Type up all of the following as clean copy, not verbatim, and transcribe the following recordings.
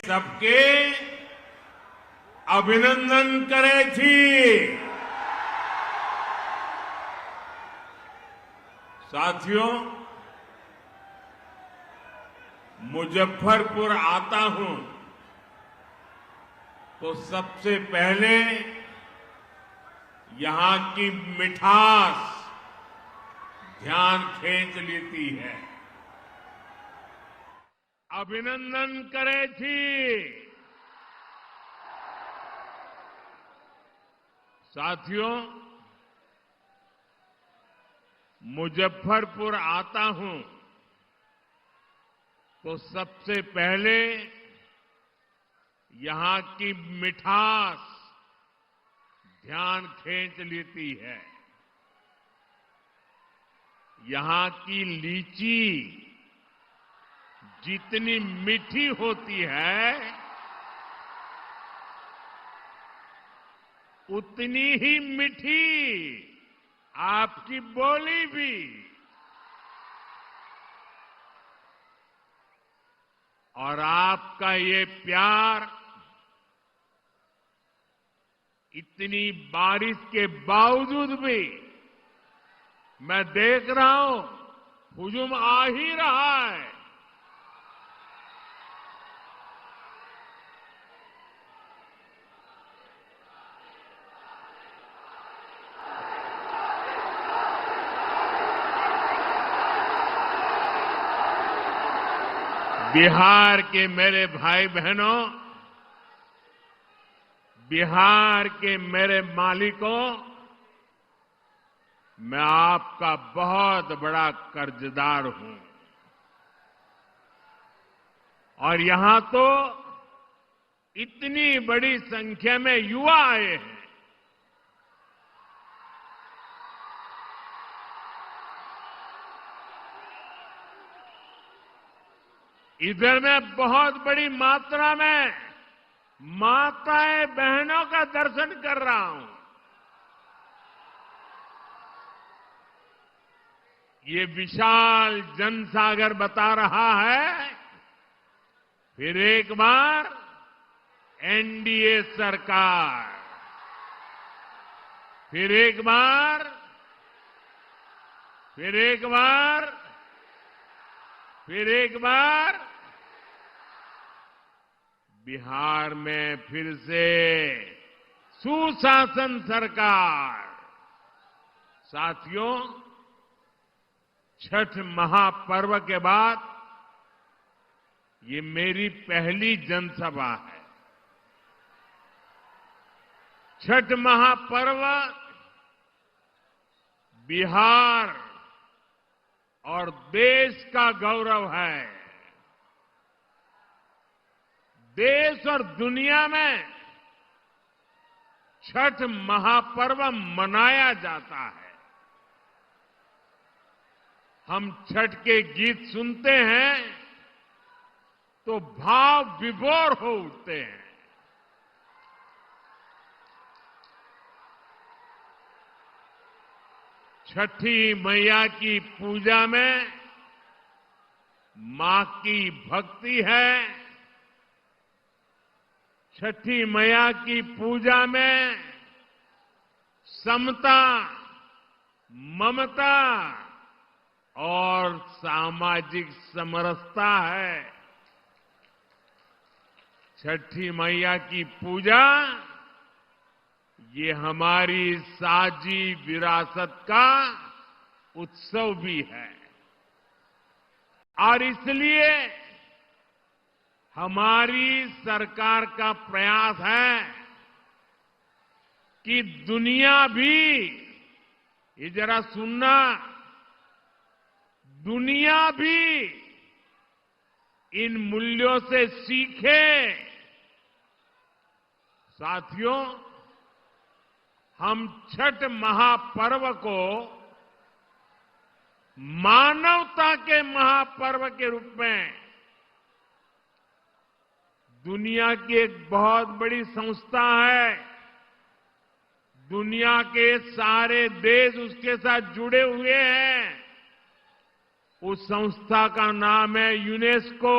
सबके અભિનંદન કરે છે। साथियों, मुजफ्फरपुर आता हूं तो सबसे पहले यहां की मिठास ध्यान खींच लेती है। अभिनंदन करे छी। साथियों, मुजफ्फरपुर आता हूं तो सबसे पहले यहां की मिठास ध्यान खींच लेती है। यहां की लीची जितनी मीठी होती है उतनी ही मीठी आपकी बोली भी। और आपका ये प्यार इतनी बारिश के बावजूद भी मैं देख रहा हूं हुजूम आ ही रहा है। बिहार के मेरे भाई बहनों, बिहार के मेरे मालिकों, मैं आपका बहुत बड़ा कर्जदार हूं। और यहां तो इतनी बड़ी संख्या में युवा आए हैं। इधर में बहुत बड़ी मात्रा में माताएं बहनों का दर्शन कर रहा हूं। ये विशाल जनसागर बता रहा है फिर एक बार एनडीए सरकार, फिर एक बार, फिर एक बार, फिर एक बार बिहार में फिर से सुशासन सरकार। साथियों, छठ महापर्व के बाद ये मेरी पहली जनसभा है। छठ महापर्व बिहार और देश का गौरव है। देश और दुनिया में छठ महापर्व मनाया जाता है। हम छठ के गीत सुनते हैं तो भाव विभोर हो उठते हैं। छठी मैया की पूजा में मां की भक्ति है। छठी मैया की पूजा में समता, ममता और सामाजिक समरसता है। छठी मैया की पूजा ये हमारी साझी विरासत का उत्सव भी है। और इसलिए हमारी सरकार का प्रयास है कि दुनिया भी, ये जरा सुनना, दुनिया भी इन मूल्यों से सीखे। साथियों, हम छठ महापर्व को मानवता के महापर्व के रूप में दुनिया की एक बहुत बड़ी संस्था है। दुनिया के सारे देश उसके साथ जुड़े हुए हैं। उस संस्था का नाम है यूनेस्को।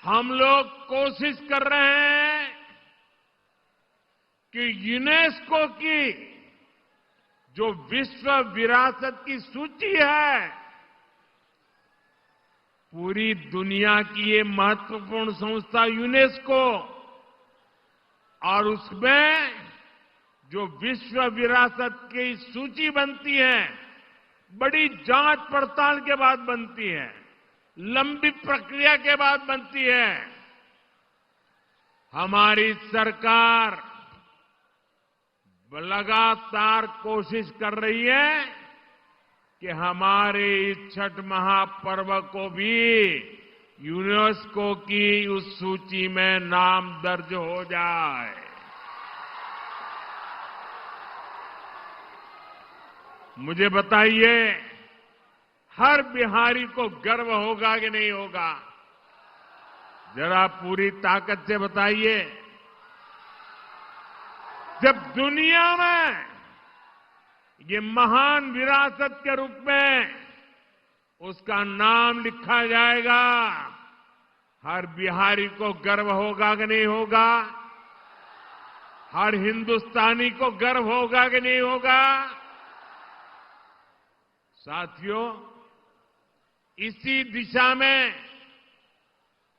हम लोग कोशिश कर रहे हैं कि यूनेस्को की जो विश्व विरासत की सूची है, पूरी दुनिया की ये महत्वपूर्ण संस्था यूनेस्को, और उसमें जो विश्व विरासत की सूची बनती है, बड़ी जांच पड़ताल के बाद बनती है, लंबी प्रक्रिया के बाद बनती है। हमारी सरकार लगातार कोशिश कर रही है कि हमारे इस छठ महापर्व को भी यूनेस्को की उस सूची में नाम दर्ज हो जाए। मुझे बताइए, हर बिहारी को गर्व होगा कि नहीं होगा? जरा पूरी ताकत से बताइए। जब दुनिया में ये महान विरासत के रूप में उसका नाम लिखा जाएगा, हर बिहारी को गर्व होगा कि नहीं होगा? हर हिंदुस्तानी को गर्व होगा कि नहीं होगा? साथियों, इसी दिशा में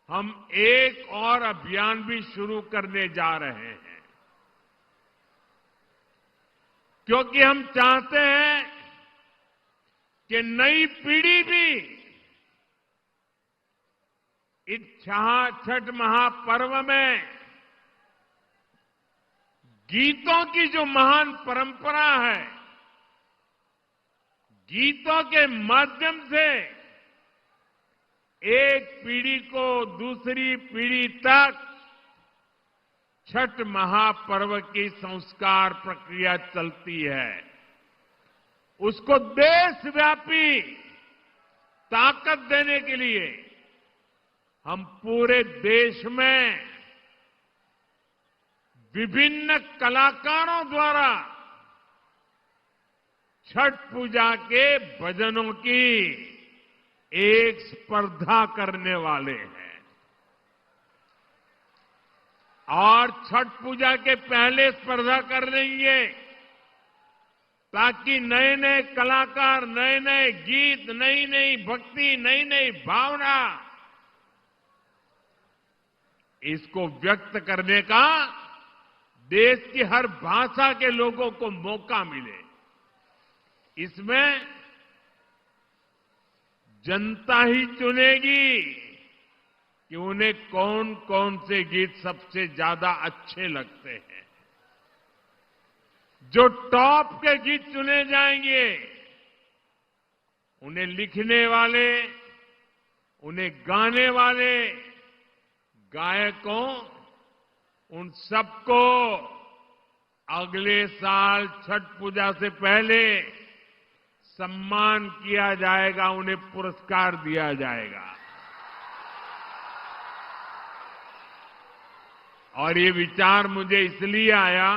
हम एक और अभियान भी शुरू करने जा रहे हैं, क्योंकि हम चाहते हैं कि नई पीढ़ी भी इस छठ महापर्व में गीतों की जो महान परंपरा है, गीतों के माध्यम से एक पीढ़ी को दूसरी पीढ़ी तक छठ महापर्व की संस्कार प्रक्रिया चलती है। उसको देशव्यापी ताकत देने के लिए हम पूरे देश में विभिन्न कलाकारों द्वारा छठ पूजा के भजनों की एक स्पर्धा करने वाले हैं। और छठ पूजा के पहले स्पर्धा कर लेंगे, ताकि नए नए कलाकार, नए नए गीत, नई नई भक्ति, नई नई भावना, इसको व्यक्त करने का देश की हर भाषा के लोगों को मौका मिले। इसमें जनता ही चुनेगी कि उन्हें कौन कौन से गीत सबसे ज्यादा अच्छे लगते हैं। जो टॉप के गीत चुने जाएंगे, उन्हें लिखने वाले, उन्हें गाने वाले गायकों, उन सबको अगले साल छठ पूजा से पहले सम्मान किया जाएगा, उन्हें पुरस्कार दिया जाएगा। और ये विचार मुझे इसलिए आया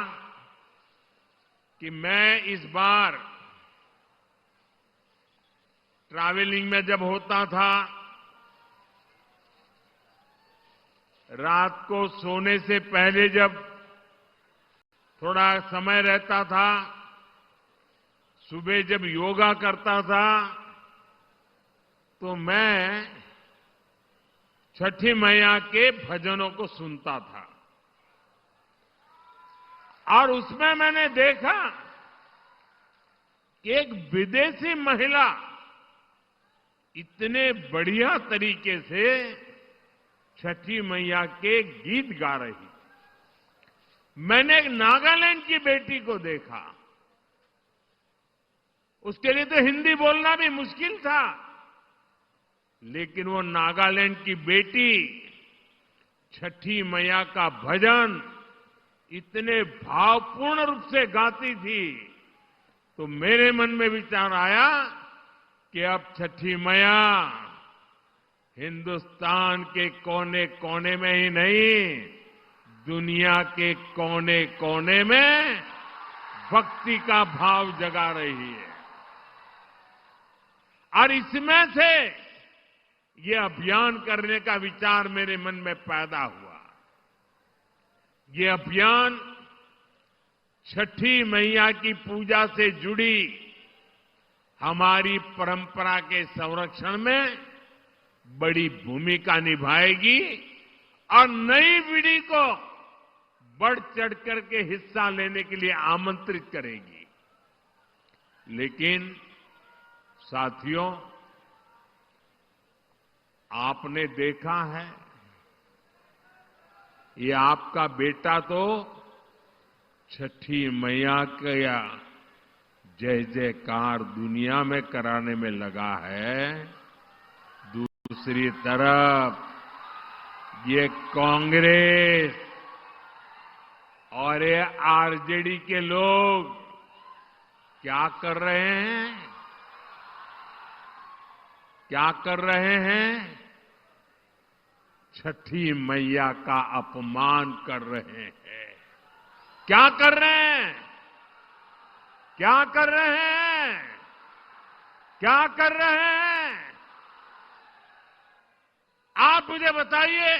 कि मैं इस बार ट्रैवलिंग में जब होता था, रात को सोने से पहले जब थोड़ा समय रहता था, सुबह जब योगा करता था, तो मैं छठी मैया के भजनों को सुनता था। और उसमें मैंने देखा कि एक विदेशी महिला इतने बढ़िया तरीके से छठी मैया के गीत गा रही। मैंने एक नागालैंड की बेटी को देखा, उसके लिए तो हिंदी बोलना भी मुश्किल था, लेकिन वो नागालैंड की बेटी छठी मैया का भजन इतने भावपूर्ण रूप से गाती थी, तो मेरे मन में विचार आया कि अब छठी मैया हिंदुस्तान के कोने कोने में ही नहीं, दुनिया के कोने कोने में भक्ति का भाव जगा रही है। और इसमें से ये अभियान करने का विचार मेरे मन में पैदा हुआ। ये अभियान छठी मैया की पूजा से जुड़ी हमारी परंपरा के संरक्षण में बड़ी भूमिका निभाएगी और नई पीढ़ी को बढ़ चढ़ करके हिस्सा लेने के लिए आमंत्रित करेगी। लेकिन साथियों, आपने देखा है, ये आपका बेटा तो छठी मैया का जय जयकार दुनिया में कराने में लगा है। दूसरी तरफ ये कांग्रेस और ये आरजेडी के लोग क्या कर रहे हैं? क्या कर रहे हैं? छठी मैया का अपमान कर रहे हैं। क्या कर रहे हैं? क्या कर रहे हैं? क्या कर रहे हैं? आप मुझे बताइए,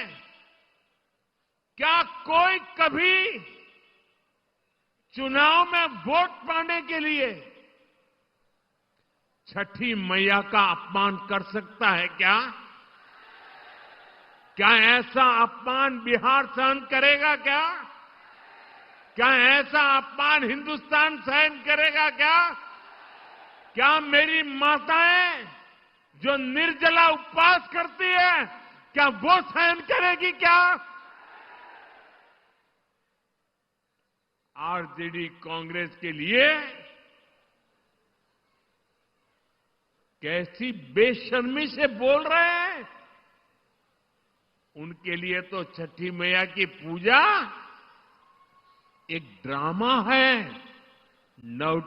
क्या कोई कभी चुनाव में वोट पाने के लिए छठी मैया का अपमान कर सकता है क्या? क्या ऐसा अपमान बिहार सहन करेगा क्या? क्या ऐसा अपमान हिंदुस्तान सहन करेगा क्या? क्या मेरी माताएं जो निर्जला उपवास करती है, क्या वो सहन करेगी क्या? आरजेडी कांग्रेस के लिए कैसी बेशर्मी से बोल रहे हैं। उनके लिए तो छठी मैया की पूजा एक ड्रामा है, नव